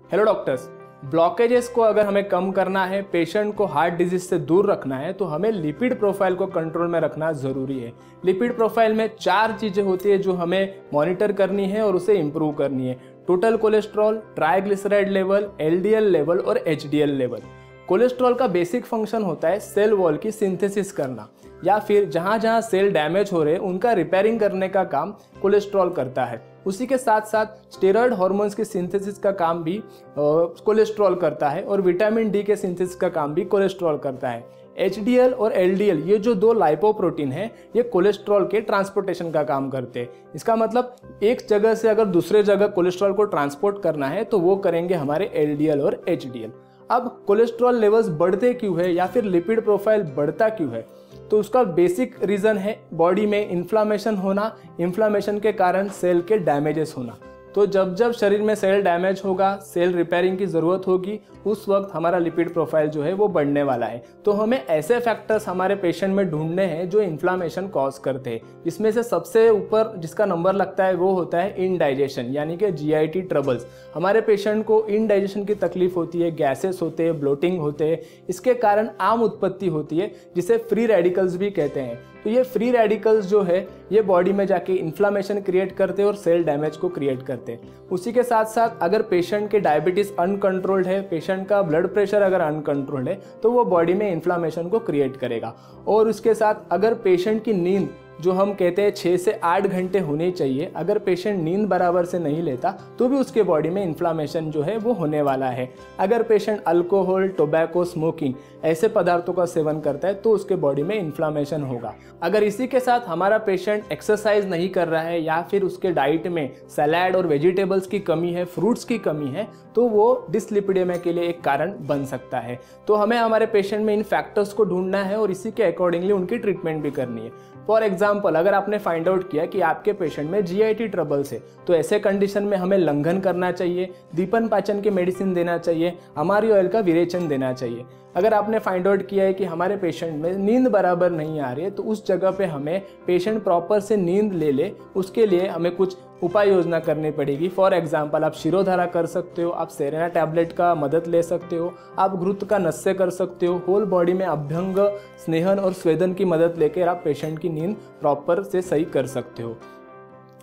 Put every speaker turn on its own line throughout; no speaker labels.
Hello doctors, blockages को अगर हमें कम करना है, पेशेंट को हार्ट डिजीज से दूर रखना है, तो हमें लिपिड प्रोफाइल को कंट्रोल में रखना ज़रूरी है। लिपिड प्रोफाइल में 4 चीज़ें होती है जो हमें मॉनिटर करनी है और उसे इम्प्रूव करनी है। Total cholesterol, triglyceride level, LDL level और एचडीएल लेवल। कोलेस्ट्रॉल का बेसिक फंक्शन होता है सेल वॉल की सिंथेसिस करना, या फिर जहाँ जहाँ सेल डैमेज हो रहे हैं उनका रिपेयरिंग करने का काम कोलेस्ट्रॉल करता है। उसी के साथ साथ स्टेरॉयड हार्मोन्स की सिंथेसिस का काम भी कोलेस्ट्रॉल करता है और विटामिन डी के सिंथेसिस का काम भी कोलेस्ट्रॉल करता है। एचडीएल और एलडीएल ये जो 2 लाइपोप्रोटीन है ये कोलेस्ट्रॉल के ट्रांसपोर्टेशन का काम करते हैं। इसका मतलब एक जगह से अगर दूसरे जगह कोलेस्ट्रॉल को ट्रांसपोर्ट करना है तो वो करेंगे हमारे एलडीएल और एचडीएल। अब कोलेस्ट्रॉल लेवल्स बढ़ते क्यों है या फिर लिपिड प्रोफाइल बढ़ता क्यों है, तो उसका बेसिक रीज़न है बॉडी में इन्फ्लामेशन होना, इन्फ्लामेशन के कारण सेल के डैमेजेस होना। तो जब जब शरीर में सेल डैमेज होगा, सेल रिपेयरिंग की ज़रूरत होगी, उस वक्त हमारा लिपिड प्रोफाइल जो है वो बढ़ने वाला है। तो हमें ऐसे फैक्टर्स हमारे पेशेंट में ढूंढने हैं जो इन्फ्लामेशन कॉज करते हैं। इसमें से सबसे ऊपर जिसका नंबर लगता है वो होता है इनडाइजेशन, यानी कि जीआईटी ट्रबल्स। हमारे पेशेंट को इनडाइजेशन की तकलीफ होती है, गैसेस होते हैं, ब्लोटिंग होते हैं। इसके कारण आम उत्पत्ति होती है जिसे फ्री रेडिकल्स भी कहते हैं। तो ये फ्री रेडिकल्स जो है ये बॉडी में जाके इन्फ्लामेशन क्रिएट करते हैं और सेल डैमेज को क्रिएट करते हैं। उसी के साथ साथ अगर पेशेंट के डायबिटीज़ अनकंट्रोल्ड है, पेशेंट का ब्लड प्रेशर अगर अनकंट्रोल्ड है, तो वो बॉडी में इन्फ्लामेशन को क्रिएट करेगा। और उसके साथ अगर पेशेंट की नींद जो हम कहते हैं 6 से 8 घंटे होनी चाहिए, अगर पेशेंट नींद बराबर से नहीं लेता तो भी उसके बॉडी में इन्फ्लामेशन जो है वो होने वाला है। अगर पेशेंट अल्कोहल, टोबैको, स्मोकिंग ऐसे पदार्थों का सेवन करता है तो उसके बॉडी में इन्फ्लामेशन होगा। अगर इसी के साथ हमारा पेशेंट एक्सरसाइज नहीं कर रहा है या फिर उसके डाइट में सलाद और वेजिटेबल्स की कमी है, फ्रूट्स की कमी है, तो वो डिसलिपिडेमिया के लिए एक कारण बन सकता है। तो हमें हमारे पेशेंट में इन फैक्टर्स को ढूंढना है और इसी के अकॉर्डिंगली उनकी ट्रीटमेंट भी करनी है। फॉर एग्जाम्पल, अगर आपने फाइंड आउट किया कि आपके पेशेंट में जीआईटी ट्रबल्स है, तो ऐसे कंडीशन में हमें लंघन करना चाहिए, दीपन पाचन की मेडिसिन देना चाहिए, अमारी ऑयल का विरेचन देना चाहिए। अगर आपने फाइंड आउट किया है कि हमारे पेशेंट में नींद बराबर नहीं आ रही है, तो उस जगह पे हमें पेशेंट प्रॉपर से नींद ले उसके लिए हमें कुछ उपाय योजना करनी पड़ेगी। फॉर एग्जाम्पल, आप शिरोधारा कर सकते हो, आप सेरेना टैबलेट का मदद ले सकते हो, आप घृत का नस्य कर सकते हो, होल बॉडी में अभ्यंग, स्नेहन और स्वेदन की मदद लेकर आप पेशेंट की नींद प्रॉपर से सही कर सकते हो।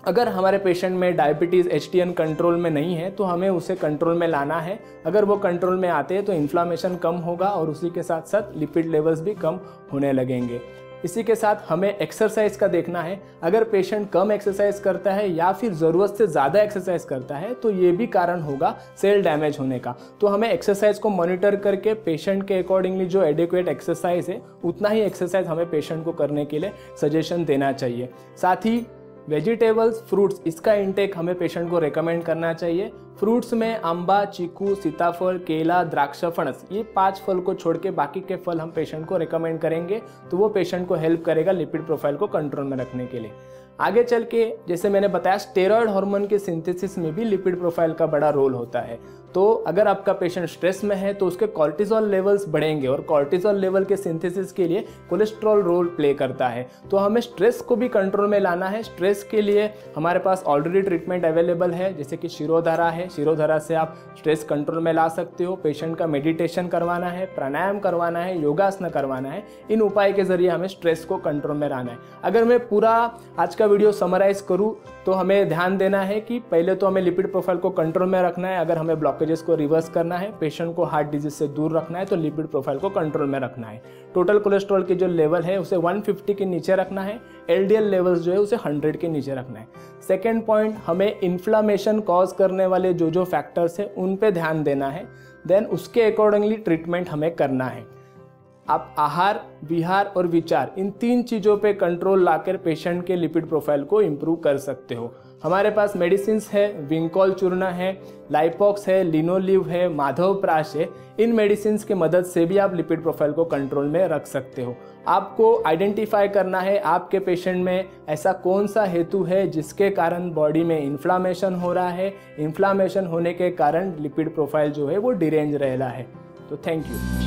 अगर हमारे पेशेंट में डायबिटीज़ एचटीएन कंट्रोल में नहीं है तो हमें उसे कंट्रोल में लाना है। अगर वो कंट्रोल में आते हैं तो इन्फ्लामेशन कम होगा और उसी के साथ साथ लिपिड लेवल्स भी कम होने लगेंगे। इसी के साथ हमें एक्सरसाइज का देखना है। अगर पेशेंट कम एक्सरसाइज करता है या फिर ज़रूरत से ज़्यादा एक्सरसाइज करता है तो ये भी कारण होगा सेल डैमेज होने का। तो हमें एक्सरसाइज को मॉनिटर करके पेशेंट के अकॉर्डिंगली जो एडिक्वेट एक्सरसाइज है उतना ही एक्सरसाइज हमें पेशेंट को करने के लिए सजेशन देना चाहिए। साथ ही वेजिटेबल्स, फ्रूट्स, इसका इंटेक हमें पेशेंट को रेकमेंड करना चाहिए। फ्रूट्स में आंबा, चीकू, सीताफल, केला, द्राक्ष, फणस, ये 5 फल को छोड़ के बाकी के फल हम पेशेंट को रेकमेंड करेंगे, तो वो पेशेंट को हेल्प करेगा लिपिड प्रोफाइल को कंट्रोल में रखने के लिए। आगे चल के जैसे मैंने बताया, स्टेरॉयड हार्मोन के सिंथेसिस में भी लिपिड प्रोफाइल का बड़ा रोल होता है। तो अगर आपका पेशेंट स्ट्रेस में है तो उसके कॉर्टिसोल लेवल्स बढ़ेंगे और कॉर्टिसोल लेवल के सिंथेसिस के लिए कोलेस्ट्रॉल रोल प्ले करता है। तो हमें स्ट्रेस को भी कंट्रोल में लाना है। स्ट्रेस के लिए हमारे पास ऑलरेडी ट्रीटमेंट अवेलेबल है, जैसे कि शिरोधारा है। शिरोधारा से आप स्ट्रेस कंट्रोल में ला सकते हो। पेशेंट का मेडिटेशन करवाना है, प्राणायाम करवाना है, योगासन करवाना है। इन उपाय के जरिए हमें स्ट्रेस को कंट्रोल में लाना है। अगर मैं पूरा आज का वीडियो समराइज करूँ तो हमें ध्यान देना है कि पहले तो हमें लिपिड प्रोफाइल को कंट्रोल में रखना है। अगर हमें ब्लॉकेजेस को रिवर्स करना है, पेशेंट को हार्ट डिजीज से दूर रखना है, तो लिपिड प्रोफाइल को कंट्रोल में रखना है। टोटल कोलेस्ट्रॉल की जो लेवल है उसे 150 के नीचे रखना है। एलडीएल लेवल्स जो है उसे 100 के नीचे रखना है। सेकेंड पॉइंट, हमें इन्फ्लामेशन कॉज करने वाले जो फैक्टर्स है उन पे ध्यान देना है। देन उसके अकॉर्डिंगली ट्रीटमेंट हमें करना है। आप आहार, विहार और विचार, इन 3 चीज़ों पे कंट्रोल लाकर पेशेंट के लिपिड प्रोफाइल को इम्प्रूव कर सकते हो। हमारे पास मेडिसिन्स है, विंकॉल चूर्ण है, लाइपॉक्स है, लिनोलिव है, माधव प्राश है। इन मेडिसिन्स की मदद से भी आप लिपिड प्रोफाइल को कंट्रोल में रख सकते हो। आपको आइडेंटिफाई करना है आपके पेशेंट में ऐसा कौन सा हेतु है जिसके कारण बॉडी में इन्फ्लामेशन हो रहा है। इन्फ्लामेशन होने के कारण लिपिड प्रोफाइल जो है वो डिरेंज रह रहा है। तो थैंक यू।